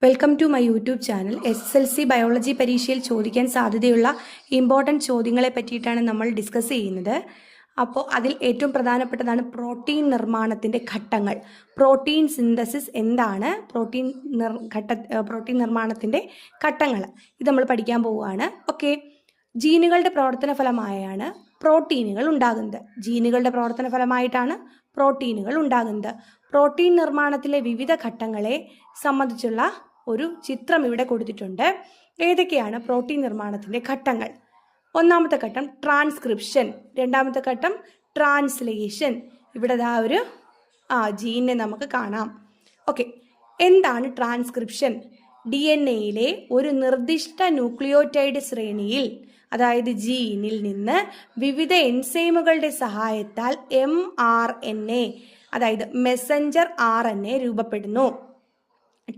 Welcome to my YouTube channel. SSLC biology പരീക്ഷയിൽ ചോദിക്കാൻ സാധ്യതയുള്ള ഇമ്പോർട്ടൻറ്റ് ചോദ്യങ്ങളെ പറ്റിയിട്ടാണ് നമ്മൾ ഡിസ്കസ് ചെയ്യുന്നത്. അപ്പോൾ അതിൽ ഏറ്റവും പ്രധാനപ്പെട്ടതാണ് പ്രോട്ടീൻ നിർമ്മാണത്തിൻ്റെ ഘട്ടങ്ങൾ. പ്രോട്ടീൻ സിന്തസിസ് എന്താണ്, പ്രോട്ടീൻ നിർമ്മാണത്തിൻ്റെ ഘട്ടങ്ങൾ, ഇത് നമ്മൾ പഠിക്കാൻ പോവുകയാണ്. ഓക്കെ, ജീനുകളുടെ പ്രവർത്തന ഫലമായാണ് പ്രോട്ടീനുകൾ ഉണ്ടാകുന്നത്. ജീനുകളുടെ പ്രവർത്തന ഫലമായിട്ടാണ് പ്രോട്ടീനുകൾ ഉണ്ടാകുന്നത്. പ്രോട്ടീൻ നിർമ്മാണത്തിലെ വിവിധ ഘട്ടങ്ങളെ സംബന്ധിച്ചുള്ള ഒരു ചിത്രം ഇവിടെ കൊടുത്തിട്ടുണ്ട്. ഏതൊക്കെയാണ് പ്രോട്ടീൻ നിർമ്മാണത്തിൻ്റെ ഘട്ടങ്ങൾ? ഒന്നാമത്തെ ഘട്ടം ട്രാൻസ്ക്രിപ്ഷൻ, രണ്ടാമത്തെ ഘട്ടം ട്രാൻസ്ലേഷൻ. ഇവിടെ ഒരു ജീനിനെ നമുക്ക് കാണാം. ഓക്കെ, എന്താണ് ട്രാൻസ്ക്രിപ്ഷൻ? DNA-യിലെ ഒരു നിർദ്ദിഷ്ട ന്യൂക്ലിയോടൈഡ് ശ്രേണിയിൽ, അതായത് ജീനിൽ നിന്ന് വിവിധ എൻസൈമുകളുടെ സഹായത്താൽ mRNA, അതായത് മെസ്സഞ്ചർ RNA രൂപപ്പെടുന്നു.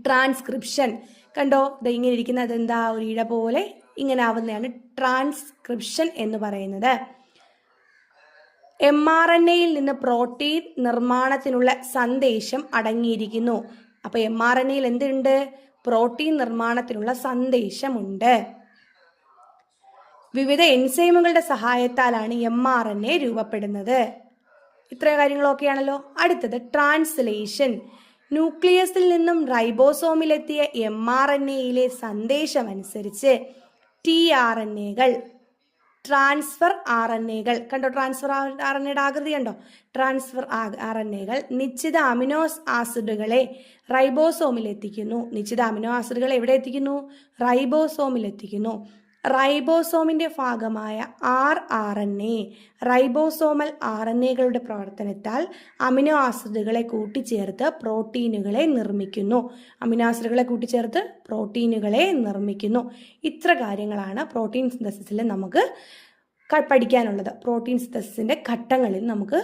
ട്രാൻസ്ക്രിപ്ഷൻ കണ്ടോ, ഇങ്ങനെ ഇരിക്കുന്നത് എന്താ, ഒരു ഇഴ പോലെ ഇങ്ങനെ ആവുന്നതാണ് ട്രാൻസ്ക്രിപ്ഷൻ എന്ന് പറയുന്നത്. mRNA-യിൽ നിന്ന് പ്രോട്ടീൻ നിർമ്മാണത്തിനുള്ള സന്ദേശം അടങ്ങിയിരിക്കുന്നു. അപ്പൊ mRNA-യിൽ എന്തുണ്ട്? പ്രോട്ടീൻ നിർമ്മാണത്തിനുള്ള സന്ദേശമുണ്ട്. വിവിധ എൻസൈമുകളുടെ സഹായത്താലാണ് mRNA രൂപപ്പെടുന്നത്. ഇത്രയും കാര്യങ്ങളൊക്കെയാണല്ലോ. അടുത്തത് ട്രാൻസ്ലേഷൻ. ന്യൂക്ലിയസിൽ നിന്നും റൈബോസോമിലെത്തിയ mRNA-യിലെ സന്ദേശമനുസരിച്ച് tRNA-കൾ, ട്രാൻസ്ഫർ RNA-കൾ കണ്ടോ, ട്രാൻസ്ഫർ RNA-യുടെ ആകൃതി കണ്ടോ, ട്രാൻസ്ഫർ RNA-കൾ നിശ്ചിത അമിനോ ആസിഡുകളെ റൈബോസോമിലെത്തിക്കുന്നു. നിശ്ചിത അമിനോ ആസിഡുകളെ എവിടെ എത്തിക്കുന്നു? റൈബോസോമിലെത്തിക്കുന്നു. റൈബോസോമിന്റെ ഭാഗമായ rRNA, റൈബോസോമൽ RNA-കളുടെ പ്രവർത്തനത്താൽ അമിനോ ആസിഡുകളെ കൂട്ടിച്ചേർത്ത് പ്രോട്ടീനുകളെ നിർമ്മിക്കുന്നു. അമിനോ ആസിഡുകളെ കൂട്ടിച്ചേർത്ത് പ്രോട്ടീനുകളെ നിർമ്മിക്കുന്നു. ഇത്ര കാര്യങ്ങളാണ് പ്രോട്ടീൻ സിന്തസിസിൽ നമുക്ക് പഠിക്കാനുള്ളത്. പ്രോട്ടീൻ സിന്തസിസിന്റെ ഘട്ടങ്ങളിൽ നമുക്ക്